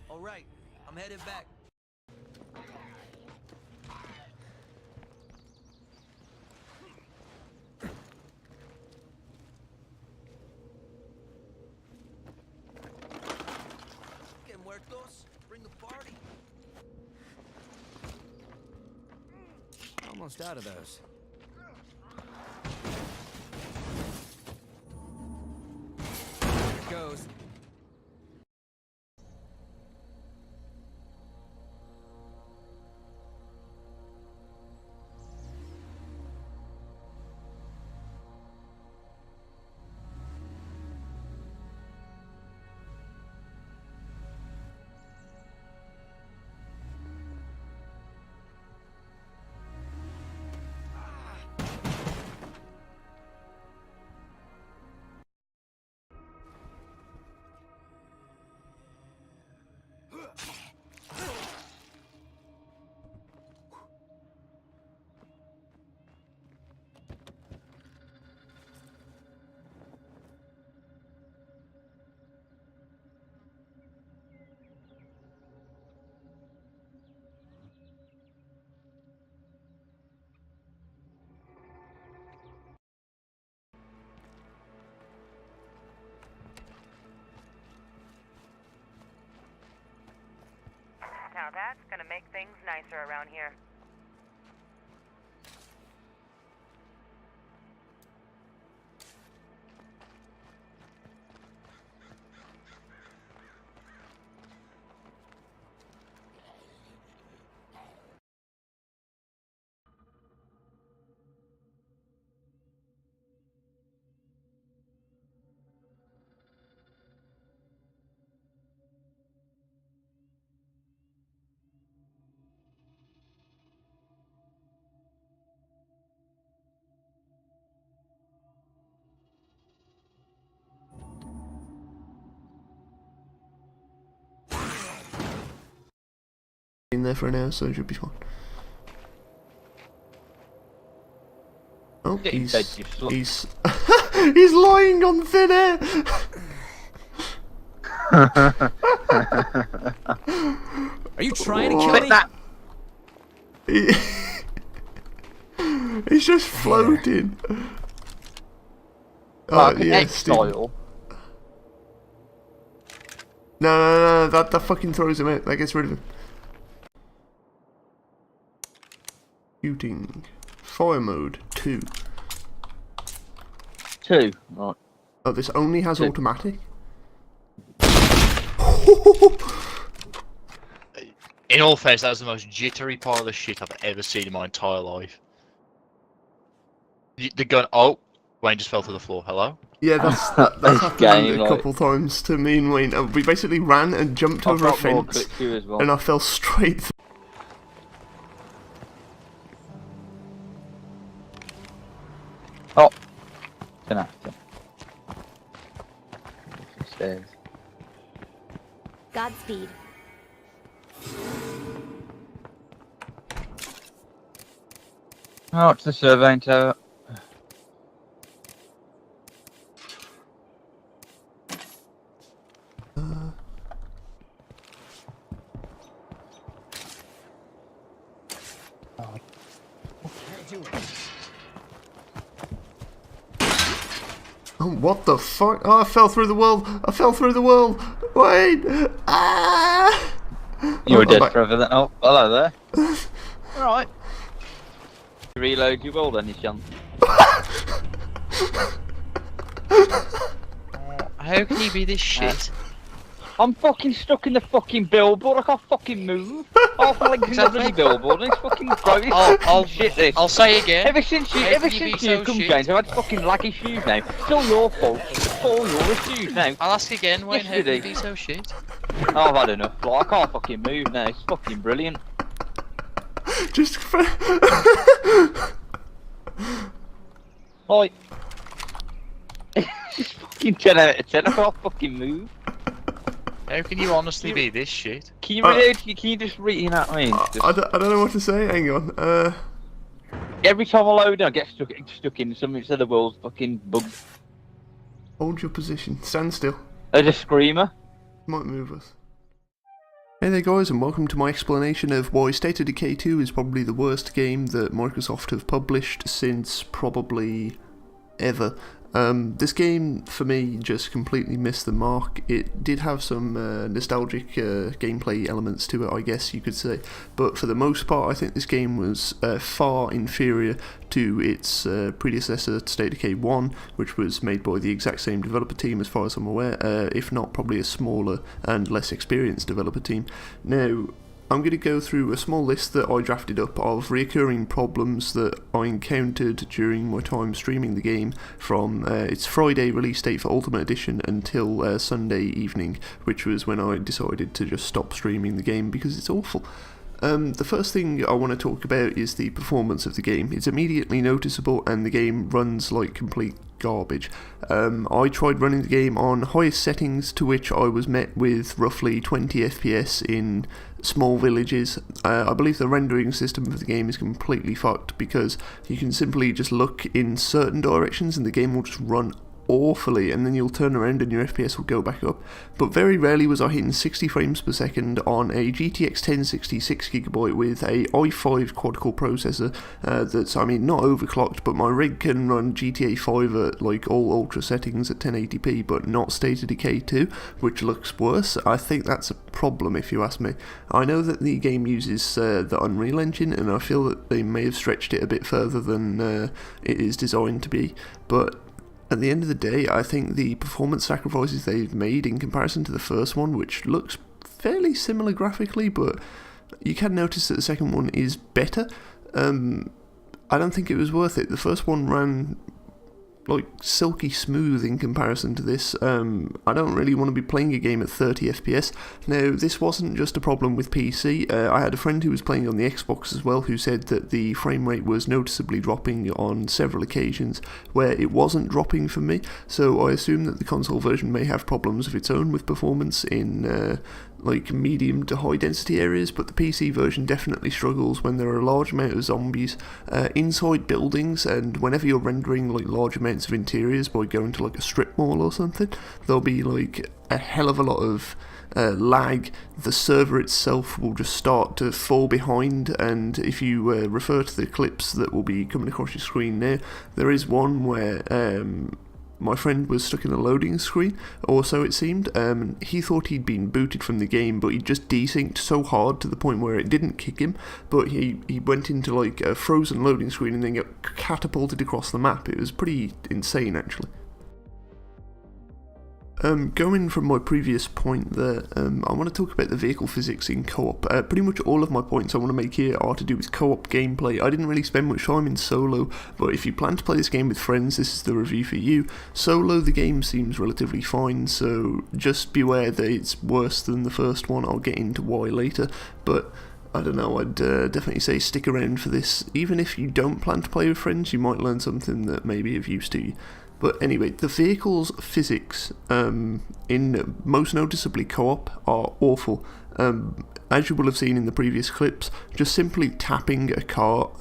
All right, I'm headed back. Que muertos, bring the party. Almost out of those. There it goes. Now that's gonna make things nicer around here. In there for an hour, so it should be fine. Oh, he's he's lying on thin air. Are you trying to kill me? That? He's just floating. Oh yeah, style. No, that fucking throws him out. That gets rid of him. Shooting. Fire mode 2. 2, right. Oh, this only has 2. automatic? In all fairness, that was the most jittery pile of shit I've ever seen in my entire life. The gun. Oh, Wayne just fell to the floor. Hello? Yeah, that's happened game, a couple times to me and Wayne. We basically ran and jumped over a fence, well. and I fell straight through. Oh, gonna have to. Stairs. Godspeed. Oh, it's the surveying tower. Oh, what the fuck? Oh, I fell through the wall! I fell through the wall! Wait! Ah! You were dead back. forever then. Oh, hello there. Alright. Reload your world, any chance? How can you be this shit? I'm fucking stuck in the fucking billboard. I can't fucking move. Half my legs in the bloody billboard, and it's fucking broken. I'll shit this. I'll say again. Ever since you come, James, I've had fucking laggy shoes now. It's all your fault. It's all your issues now. I'll ask again, Wayne. How can you Yesterday. be so shit? Oh, I've had enough. Like, I can't fucking move now. It's fucking brilliant. Just Like, it's fucking 10 out of 10. I can't fucking move. How can you honestly be this shit? Can you just read, you know what I mean? I don't know what to say. Hang on. Every time I load, I get stuck in something so the world's fucking bugged. Hold your position. Stand still. There's a screamer. Might move us. Hey there guys, and welcome to my explanation of why State of Decay 2 is probably the worst game that Microsoft have published since probably ever. This game, for me, just completely missed the mark. It did have some nostalgic gameplay elements to it, I guess you could say, but for the most part I think this game was far inferior to its predecessor, State of Decay 1, which was made by the exact same developer team as far as I'm aware, if not probably a smaller and less experienced developer team. Now, I'm going to go through a small list that I drafted up of recurring problems that I encountered during my time streaming the game from its Friday release date for Ultimate Edition until Sunday evening, which was when I decided to just stop streaming the game because it's awful. The first thing I want to talk about is the performance of the game. It's immediately noticeable and the game runs like complete garbage. I tried running the game on highest settings, to which I was met with roughly 20 FPS in small villages. I believe the rendering system of the game is completely fucked because you can simply just look in certain directions and the game will just run awfully, and then you'll turn around and your FPS will go back up. But very rarely was I hitting 60 frames per second on a GTX 1060 6GB with a i5 quad-core processor that's, I mean, not overclocked, but my rig can run GTA 5 at like all ultra settings at 1080p, but not State of Decay 2, which looks worse. I think that's a problem if you ask me. I know that the game uses the Unreal Engine, and I feel that they may have stretched it a bit further than it is designed to be, but at the end of the day, I think the performance sacrifices they've made in comparison to the first one, which looks fairly similar graphically, but you can notice that the second one is better. I don't think it was worth it. The first one ran like silky smooth in comparison to this. I don't really want to be playing a game at 30 FPS. Now, this wasn't just a problem with PC. I had a friend who was playing on the Xbox as well who said that the frame rate was noticeably dropping on several occasions where it wasn't dropping for me, so I assume that the console version may have problems of its own with performance in like medium to high density areas, but the PC version definitely struggles when there are a large amount of zombies inside buildings, and whenever you're rendering like large amounts of interiors by going to like a strip mall or something, there'll be like a hell of a lot of lag. The server itself will just start to fall behind, and if you refer to the clips that will be coming across your screen now, there is one where my friend was stuck in a loading screen, or so it seemed. He thought he'd been booted from the game, but he just desynced so hard to the point where it didn't kick him, but he went into like a frozen loading screen and then got catapulted across the map. It was pretty insane, actually. Going from my previous point there, I want to talk about the vehicle physics in co-op. Pretty much all of my points I want to make here are to do with co-op gameplay. I didn't really spend much time in solo, but if you plan to play this game with friends, this is the review for you. Solo, the game seems relatively fine, so just beware that it's worse than the first one. I'll get into why later, but I don't know, I'd definitely say stick around for this. Even if you don't plan to play with friends, you might learn something that may be of use to you. But anyway, the vehicle's physics, in most noticeably co-op, are awful. As you will have seen in the previous clips, just simply tapping a car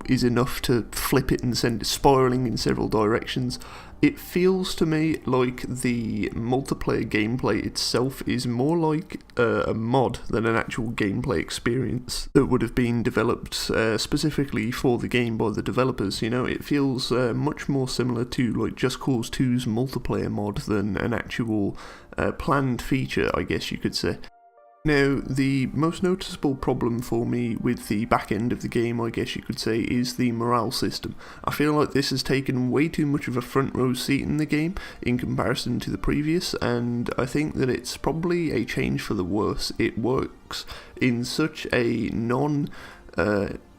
is enough to flip it and send it spiralling in several directions. It feels to me like the multiplayer gameplay itself is more like a mod than an actual gameplay experience that would have been developed specifically for the game by the developers. You know, it feels much more similar to like Just Cause 2's multiplayer mod than an actual planned feature, I guess you could say. Now, the most noticeable problem for me with the back end of the game, I guess you could say, is the morale system. I feel like this has taken way too much of a front row seat in the game in comparison to the previous, and I think that it's probably a change for the worse. It works in such a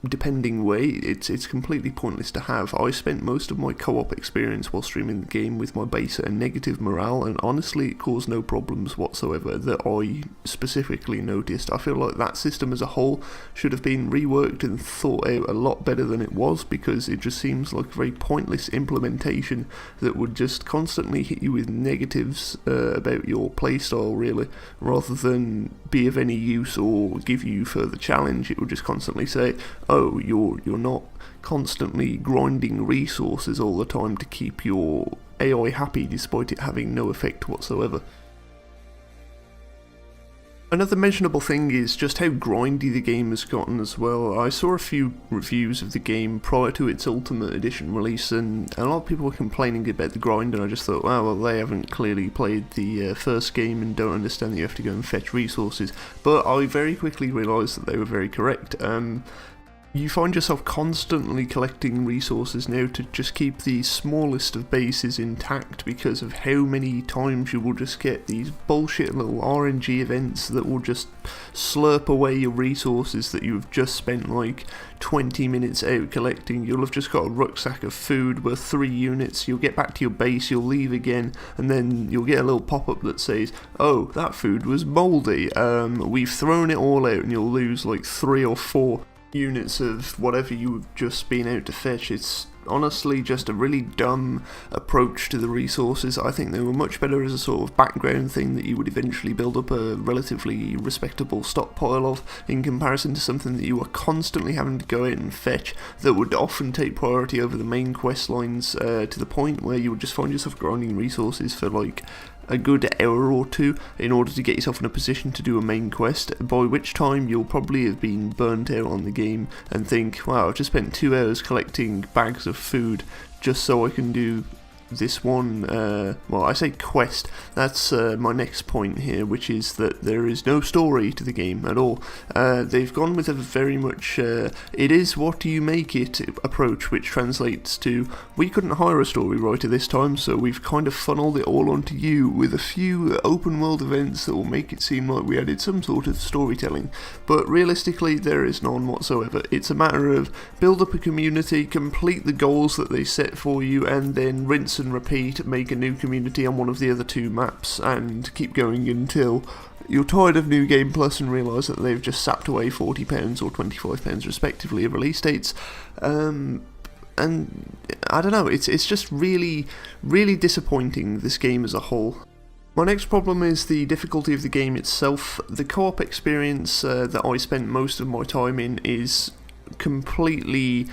depending way, it's completely pointless to have. I spent most of my co-op experience while streaming the game with my base at a negative morale, and honestly it caused no problems whatsoever that I specifically noticed. I feel like that system as a whole should have been reworked and thought out a lot better than it was, because it just seems like a very pointless implementation that would just constantly hit you with negatives about your playstyle, really, rather than be of any use or give you further challenge. It would just constantly say, oh, you're not constantly grinding resources all the time to keep your AI happy, despite it having no effect whatsoever. Another mentionable thing is just how grindy the game has gotten as well. I saw a few reviews of the game prior to its Ultimate Edition release, and a lot of people were complaining about the grind, and I just thought, wow, well, they haven't clearly played the first game and don't understand that you have to go and fetch resources. But I very quickly realised that they were very correct. You find yourself constantly collecting resources now to just keep the smallest of bases intact because of how many times you will just get these bullshit little RNG events that will just slurp away your resources that you've just spent like 20 minutes out collecting. You'll have just got a rucksack of food worth 3 units, you'll get back to your base, you'll leave again, and then you'll get a little pop-up that says, oh, that food was mouldy, we've thrown it all out, and you'll lose like 3 or 4 units of whatever you've just been out to fetch. It's honestly just a really dumb approach to the resources. I think they were much better as a sort of background thing that you would eventually build up a relatively respectable stockpile of, in comparison to something that you were constantly having to go out and fetch that would often take priority over the main quest lines, to the point where you would just find yourself grinding resources for like a good hour or two in order to get yourself in a position to do a main quest, by which time you'll probably have been burnt out on the game and think, wow, I've just spent 2 hours collecting bags of food just so I can do this one, well, I say quest, that's my next point here, which is that there is no story to the game at all. They've gone with a very much, it is what you make it approach, which translates to, we couldn't hire a story writer this time, so we've kind of funneled it all onto you with a few open world events that will make it seem like we added some sort of storytelling, but realistically there is none whatsoever. It's a matter of build up a community, complete the goals that they set for you, and then rinse and repeat, make a new community on one of the other 2 maps, and keep going until you're tired of New Game Plus and realise that they've just sapped away £40 or £25 respectively of release dates. And I don't know, it's just really, really disappointing, this game as a whole. My next problem is the difficulty of the game itself. The co-op experience that I spent most of my time in is completely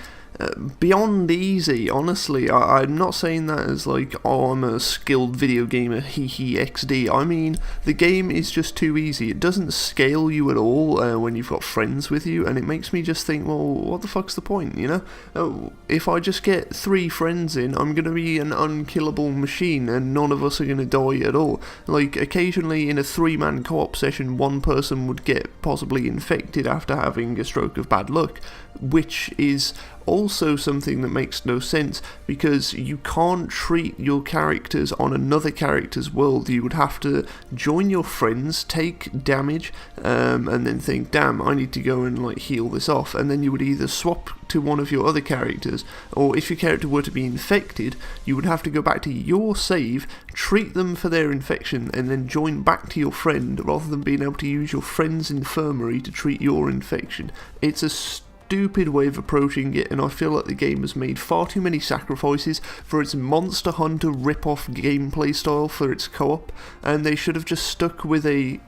beyond easy, honestly. I'm not saying that as like, oh, I'm a skilled video gamer, hee XD. I mean, the game is just too easy. It doesn't scale you at all when you've got friends with you, and it makes me just think, well, what the fuck's the point, you know? If I just get 3 friends in, I'm going to be an unkillable machine, and none of us are going to die at all. Like, occasionally in a 3-man co-op session, one person would get possibly infected after having a stroke of bad luck, which is also something that makes no sense, because you can't treat your characters on another character's world. You would have to join your friends, take damage, and then think, damn, I need to go and like heal this off, and then you would either swap to one of your other characters, or if your character were to be infected, you would have to go back to your save, treat them for their infection, and then join back to your friend, rather than being able to use your friend's infirmary to treat your infection. It's a stupid way of approaching it, and I feel like the game has made far too many sacrifices for its Monster Hunter rip-off gameplay style for its co-op, and they should have just stuck with a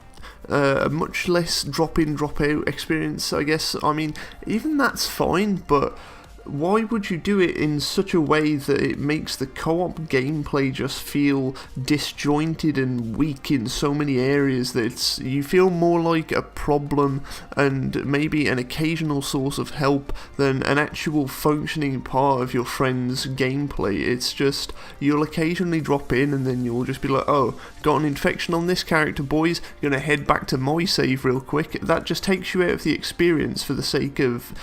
much less drop-in, drop-out experience, I guess. I mean, even that's fine, but why would you do it in such a way that it makes the co-op gameplay just feel disjointed and weak in so many areas that you feel more like a problem and maybe an occasional source of help than an actual functioning part of your friend's gameplay? It's just, you'll occasionally drop in and then you'll just be like, oh, got an infection on this character, boys, gonna head back to my save real quick. That just takes you out of the experience for the sake of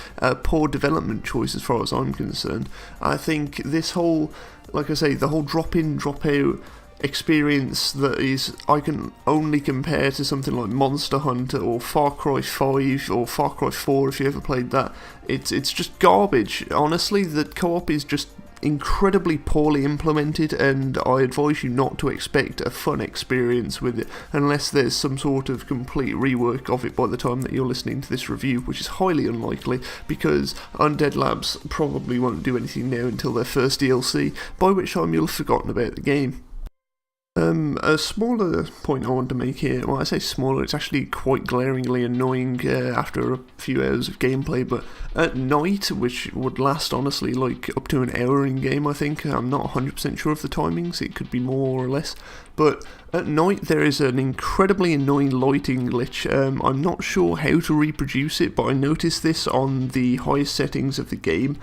poor development choice as far as I'm concerned. I think this whole, like I say, the whole drop-in, drop-out experience that is, I can only compare to something like Monster Hunter or Far Cry 5 or Far Cry 4 if you ever played that. It's just garbage. Honestly, the co-op is just incredibly poorly implemented, and I advise you not to expect a fun experience with it unless there's some sort of complete rework of it by the time that you're listening to this review, which is highly unlikely because Undead Labs probably won't do anything now until their first DLC, by which time you'll have forgotten about the game. A smaller point I want to make here, well I say smaller, it's actually quite glaringly annoying after a few hours of gameplay, but at night, which would last honestly like up to an hour in game I think, I'm not 100% sure of the timings, it could be more or less, but at night there is an incredibly annoying lighting glitch. I'm not sure how to reproduce it, but I noticed this on the highest settings of the game.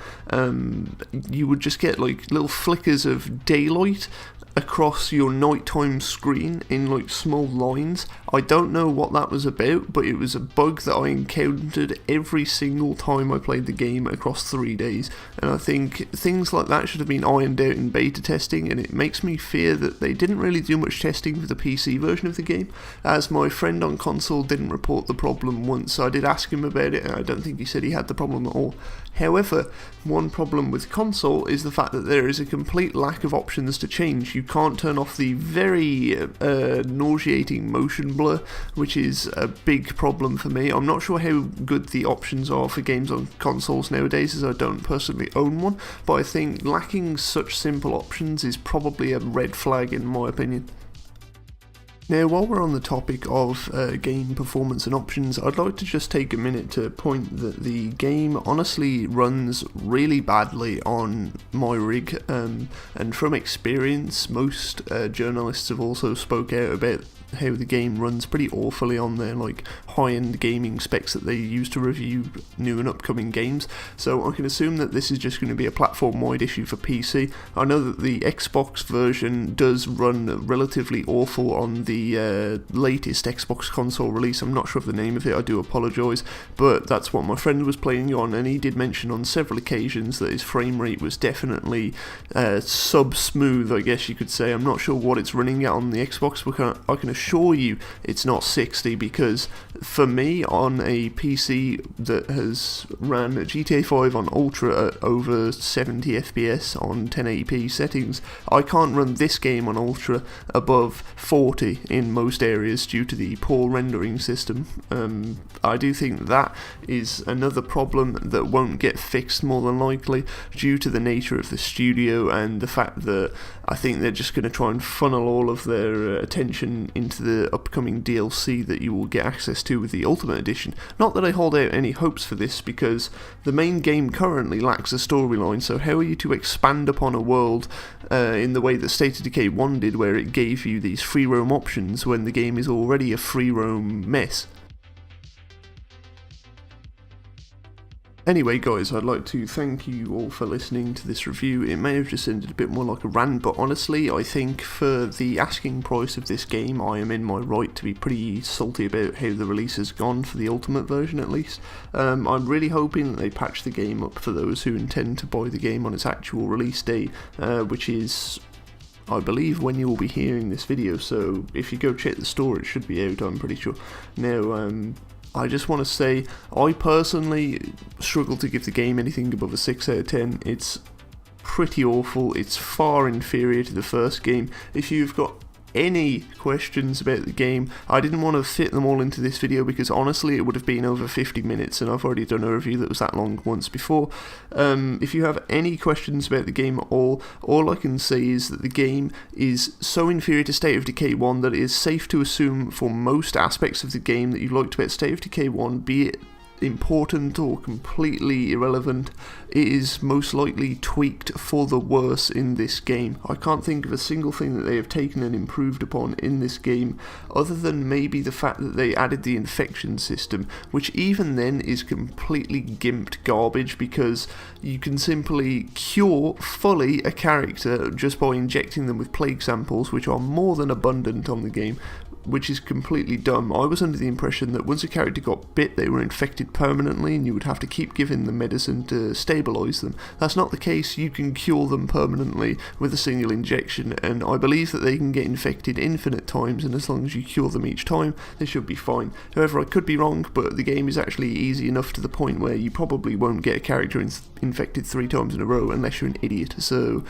You would just get like little flickers of daylight across your nighttime screen in like small lines. I don't know what that was about, but it was a bug that I encountered every single time I played the game across 3 days, and I think things like that should have been ironed out in beta testing, and it makes me fear that they didn't really do much testing for the PC version of the game, as my friend on console didn't report the problem once. I did ask him about it, and I don't think he said he had the problem at all. However, one problem with console is the fact that there is a complete lack of options to change. You can't turn off the very nauseating motion blur, which is a big problem for me. I'm not sure how good the options are for games on consoles nowadays, as I don't personally own one, but I think lacking such simple options is probably a red flag in my opinion. Now, while we're on the topic of game performance and options, I'd like to just take a minute to point that the game honestly runs really badly on my rig, and from experience, most journalists have also spoke out about how the game runs pretty awfully on their like high-end gaming specs that they use to review new and upcoming games, so I can assume that this is just going to be a platform-wide issue for PC. I know that the Xbox version does run relatively awful on the latest Xbox console release. I'm not sure of the name of it, I do apologise, but that's what my friend was playing on, and he did mention on several occasions that his frame rate was definitely sub-smooth, I guess you could say. I'm not sure what it's running at on the Xbox, but I can assure you it's not 60, because for me on a PC that has ran GTA 5 on Ultra at over 70 FPS on 1080p settings, I can't run this game on Ultra above 40 in most areas due to the poor rendering system. I do think that is another problem that won't get fixed more than likely due to the nature of the studio and the fact that I think they're just going to try and funnel all of their attention into the upcoming DLC that you will get access to with the Ultimate Edition. Not that I hold out any hopes for this, because the main game currently lacks a storyline, so how are you to expand upon a world in the way that State of Decay 1 did, where it gave you these free roam options when the game is already a free roam mess? Anyway guys, I'd like to thank you all for listening to this review. It may have just ended a bit more like a rant, but honestly I think for the asking price of this game I am in my right to be pretty salty about how the release has gone, for the Ultimate version at least. I'm really hoping that they patch the game up for those who intend to buy the game on its actual release date, which is, I believe, when you will be hearing this video, so if you go check the store it should be out, I'm pretty sure. Now, I just want to say, I personally struggle to give the game anything above a 6 out of 10. It's pretty awful, it's far inferior to the first game. If you've got any questions about the game, I didn't want to fit them all into this video because honestly it would have been over 50 minutes and I've already done a review that was that long once before. If you have any questions about the game at all I can say is that the game is so inferior to State of Decay 1 that it is safe to assume for most aspects of the game that you liked about State of Decay 1, be it important or completely irrelevant, it is most likely tweaked for the worse in this game. I can't think of a single thing that they have taken and improved upon in this game, other than maybe the fact that they added the infection system, which even then is completely gimped garbage, because you can simply cure fully a character just by injecting them with plague samples, which are more than abundant on the game, which is completely dumb. I was under the impression that once a character got bit, they were infected permanently and you would have to keep giving them medicine to stabilise them. That's not the case. You can cure them permanently with a single injection, and I believe that they can get infected infinite times, and as long as you cure them each time, they should be fine. However, I could be wrong, but the game is actually easy enough to the point where you probably won't get a character infected 3 times in a row unless you're an idiot. So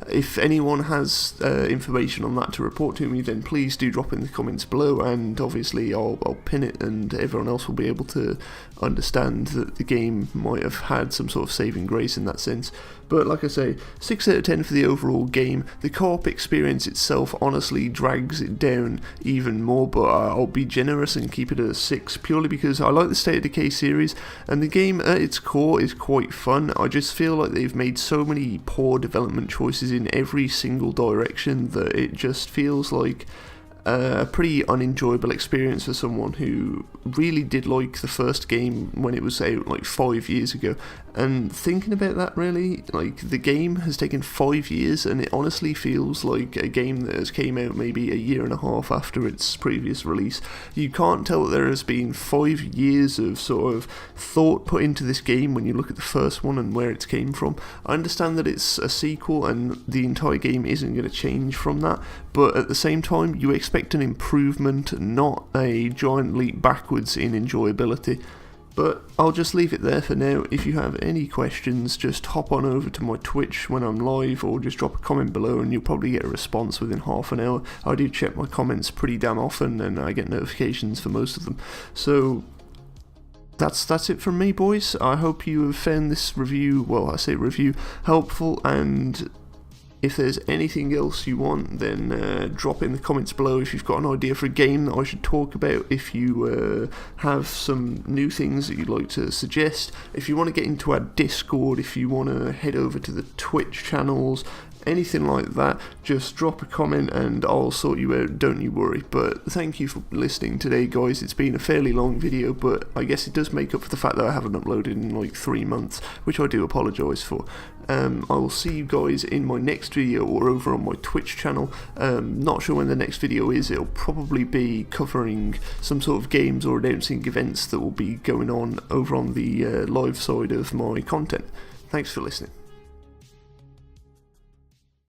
if anyone has information on that to report to me, then please do drop in the comments below, and obviously I'll pin it, and everyone else will be able to understand that the game might have had some sort of saving grace in that sense. But like I say, 6 out of 10 for the overall game. The co-op experience itself honestly drags it down even more, but I'll be generous and keep it at a 6, purely because I like the State of Decay series, and the game at its core is quite fun. I just feel like they've made so many poor development choices in every single direction that it just feels like a pretty unenjoyable experience for someone who really did like the first game when it was out like 5 years ago. And thinking about that, really, like, the game has taken 5 years, and it honestly feels like a game that has came out maybe a year and a half after its previous release. You can't tell that there has been 5 years of sort of thought put into this game when you look at the first one and where it came from. I understand that it's a sequel and the entire game isn't going to change from that, but at the same time you expect an improvement, not a giant leap backwards in enjoyability. But I'll just leave it there for now. If you have any questions, just hop on over to my Twitch when I'm live, or just drop a comment below and you'll probably get a response within half an hour. I do check my comments pretty damn often, and I get notifications for most of them. So that's it from me, boys. I hope you have found this review, well, I say review, helpful, and if there's anything else you want, then drop in the comments below. If you've got an idea for a game that I should talk about, if you have some new things that you'd like to suggest, if you want to get into our Discord, if you want to head over to the Twitch channels, anything like that, just drop a comment and I'll sort you out, don't you worry. But thank you for listening today, guys. It's been a fairly long video, but I guess it does make up for the fact that I haven't uploaded in like 3 months, which I do apologise for. I will see you guys in my next video or over on my Twitch channel. Not sure when the next video is. It'll probably be covering some sort of games or announcing events that will be going on over on the live side of my content. Thanks for listening.